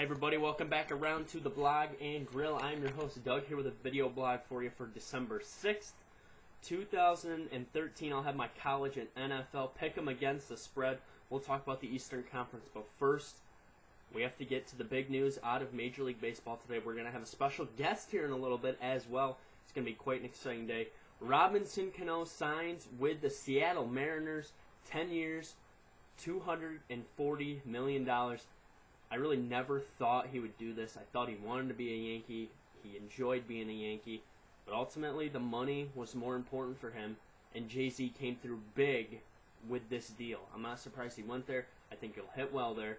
Hey everybody, welcome back around to the blog and grill. I'm your host Doug here with a video blog for you for December 6th, 2013. I'll have my college and NFL Pickem against the spread. We'll talk about the Eastern Conference, but first we have to get to the big news out of Major League Baseball today. We're going to have a special guest here in a little bit as well. It's going to be quite an exciting day. Robinson Cano signs with the Seattle Mariners, 10 years, $240 million. I really never thought he would do this. I thought he wanted to be a Yankee. He enjoyed being a Yankee. But ultimately, the money was more important for him, and Jay-Z came through big with this deal. I'm not surprised he went there. I think he'll hit well there.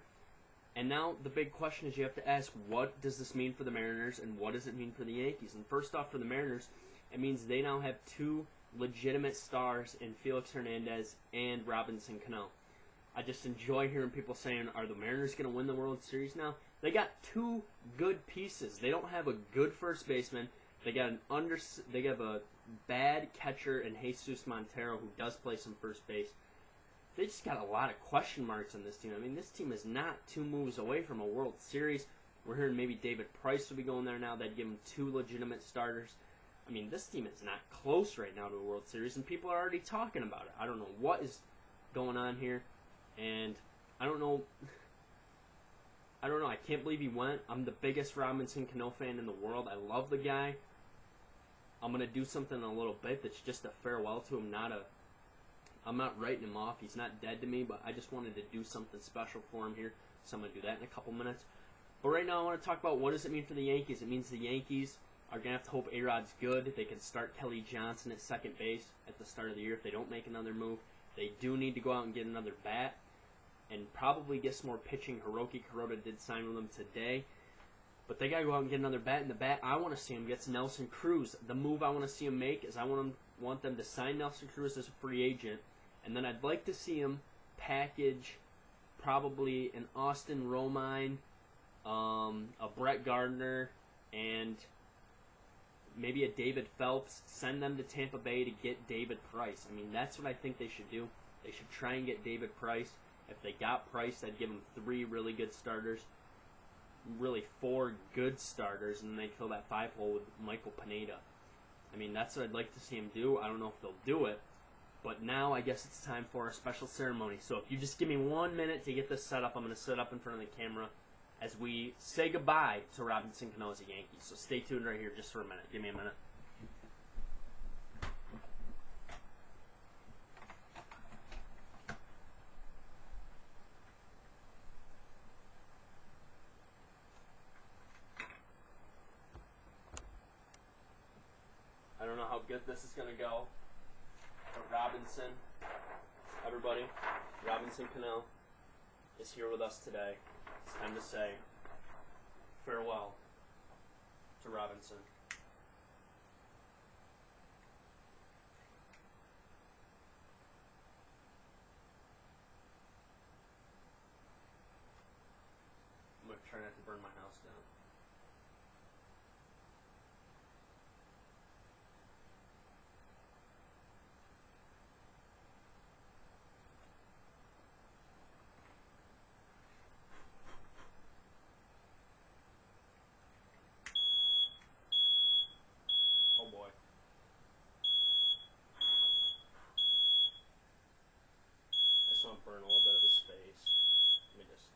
And now the big question is you have to ask, what does this mean for the Mariners, and what does it mean for the Yankees? And first off, for the Mariners, it means they now have two legitimate stars in Felix Hernandez and Robinson Cano. I just enjoy hearing people saying, are the Mariners going to win the World Series now? They got two good pieces. They don't have a good first baseman. They have a bad catcher in Jesus Montero who does play some first base. They just got a lot of question marks on this team. I mean, this team is not two moves away from a World Series. We're hearing maybe David Price will be going there now. They'd give him two legitimate starters. I mean, this team is not close right now to a World Series, and people are already talking about it. I don't know what is going on here. And I don't know. I can't believe he went. I'm the biggest Robinson Cano fan in the world. I love the guy. I'm going to do something in a little bit that's just a farewell to him. I'm not writing him off. He's not dead to me, but I just wanted to do something special for him here. So I'm going to do that in a couple minutes. But right now I want to talk about what does it mean for the Yankees. It means the Yankees are going to have to hope A-Rod's good. They can start Kelly Johnson at second base at the start of the year if they don't make another move. They do need to go out and get another bat and probably get some more pitching. Hiroki Kuroda did sign with them today. But they got to go out and get another bat. And the bat I want to see him gets Nelson Cruz. The move I want to see him make is I want them to sign Nelson Cruz as a free agent. And then I'd like to see him package probably an Austin Romine, a Brett Gardner, and maybe a David Phelps. Send them to Tampa Bay to get David Price. I mean, that's what I think they should do. They should try and get David Price. If they got Price, I'd give them three really good starters, really four good starters, and then they'd fill that five hole with Michael Pineda. I mean, that's what I'd like to see him do. I don't know if they'll do it, but now I guess it's time for a special ceremony. So if you just give me 1 minute to get this set up, I'm going to sit up in front of the camera as we say goodbye to Robinson Cano as a Yankee. So stay tuned right here just for a minute. Give me a minute. I don't know how good this is going to go. But Robinson, everybody, Robinson Cano is here with us today. It's time to say farewell to Robinson. I'm going to try not to burn my house down. Oh boy. I just want to burn a little bit of his face. Let me just.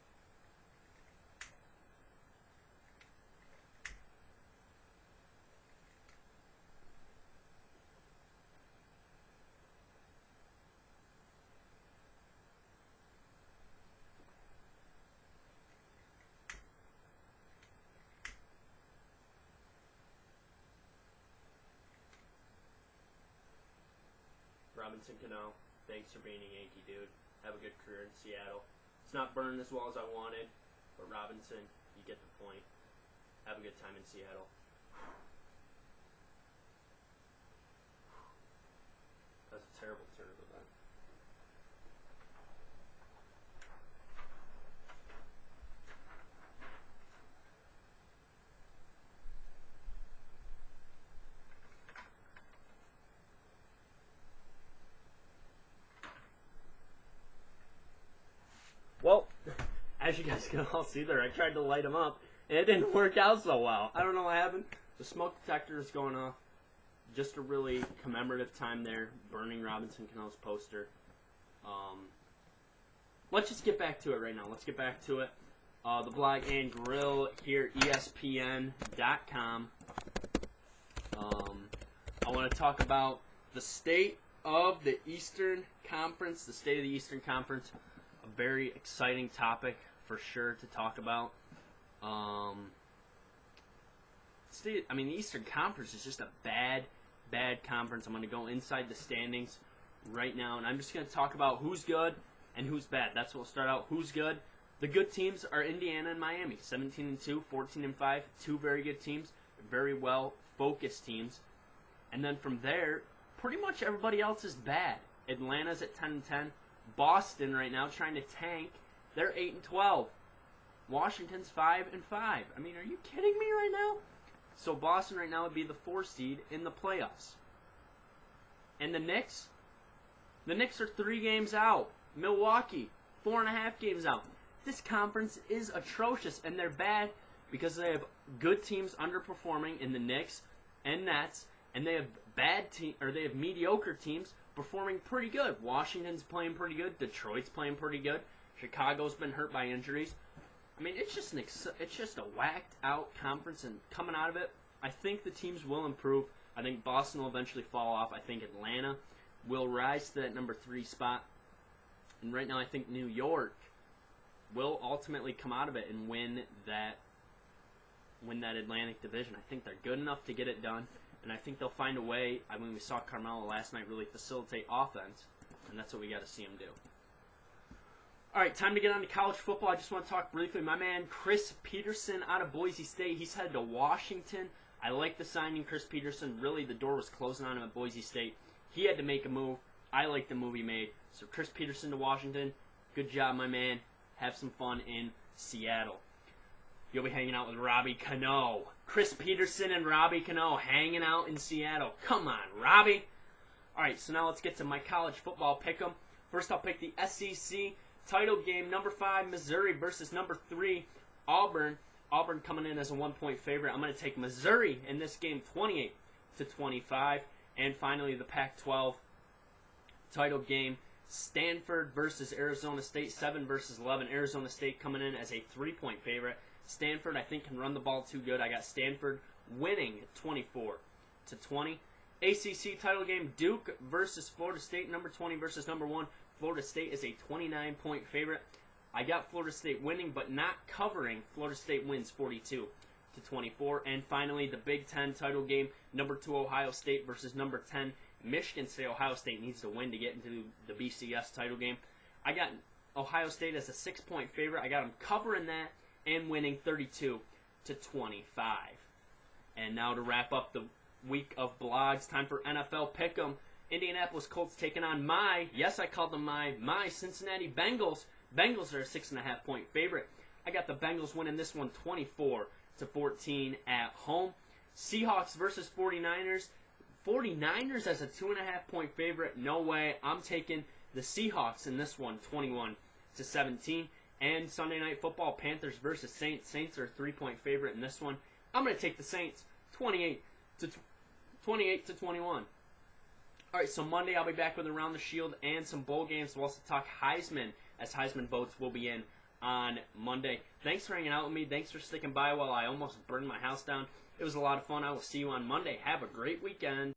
Robinson Cano, thanks for being a Yankee, dude. Have a good career in Seattle. It's not burned as well as I wanted, but Robinson, you get the point. Have a good time in Seattle. That's a terrible turn of events. as you guys can all see there, I tried to light them up, and it didn't work out so well. I don't know what happened. The smoke detector is going off. Just a really commemorative time there, burning Robinson Cano's poster. Let's just get back to it right now. Let's get back to it. The blog and grill here, ESPN.com. I want to talk about the state of the Eastern Conference. The state of the Eastern Conference, a very exciting topic for sure to talk about. The Eastern Conference is just a bad conference. I'm going to go inside the standings right now, and I'm just going to talk about who's good and who's bad. That's what we'll start out. Who's good? The good teams are Indiana and Miami, 17-2, 14-5, two very good teams, very well-focused teams. And then from there, pretty much everybody else is bad. Atlanta's at 10-10. Boston right now trying to tank. They're 8-12. Washington's 5-5. I mean, are you kidding me right now? So Boston right now would be the 4 seed in the playoffs. And the Knicks? The Knicks are 3 games out. Milwaukee, 4.5 games out. This conference is atrocious, and they're bad because they have good teams underperforming in the Knicks and Nets, and they have they have mediocre teams performing pretty good. Washington's playing pretty good. Detroit's playing pretty good. Chicago's been hurt by injuries. I mean, it's just a whacked out conference, and coming out of it, I think the teams will improve. I think Boston will eventually fall off. I think Atlanta will rise to that number 3 spot. And right now I think New York will ultimately come out of it and win that Atlantic division. I think they're good enough to get it done, and I think they'll find a way. I mean, we saw Carmelo last night really facilitate offense, and that's what we got to see him do. All right, time to get on to college football. I just want to talk briefly. My man Chris Peterson out of Boise State, he's headed to Washington. I like the signing, Chris Peterson. Really, the door was closing on him at Boise State. He had to make a move. I like the move he made. So Chris Peterson to Washington. Good job, my man. Have some fun in Seattle. You'll be hanging out with Robbie Cano. Chris Peterson and Robbie Cano hanging out in Seattle. Come on, Robbie. All right, so now let's get to my college football pick'em. First, I'll pick the SEC title game. Number 5, Missouri versus number 3, Auburn. Auburn coming in as a 1-point favorite. I'm going to take Missouri in this game, 28-25. And finally, the Pac-12 title game, Stanford versus Arizona State, 7 versus 11. Arizona State coming in as a 3-point favorite. Stanford, I think, can run the ball too good. I got Stanford winning 24-20. ACC title game, Duke versus Florida State, number 20 versus number 1. Florida State is a 29-point favorite. I got Florida State winning, but not covering. Florida State wins 42-24. And finally, the Big Ten title game, number 2 Ohio State versus number 10 Michigan State. Ohio State needs to win to get into the BCS title game. I got Ohio State as a 6-point favorite. I got them covering that and winning 32-25. And now to wrap up the week of blogs, time for NFL Pick'em. Indianapolis Colts taking on yes, I called them my Cincinnati Bengals. Bengals are a 6.5-point favorite. I got the Bengals winning this one 24-14 at home. Seahawks versus 49ers. 49ers as a 2.5-point favorite. No way. I'm taking the Seahawks in this one, 21-17. And Sunday Night Football, Panthers versus Saints. Saints are a 3-point favorite in this one. I'm going to take the Saints, 28-21. All right, so Monday I'll be back with Around the Shield and some bowl games. We'll also talk Heisman, as Heisman votes will be in on Monday. Thanks for hanging out with me. Thanks for sticking by while I almost burned my house down. It was a lot of fun. I will see you on Monday. Have a great weekend.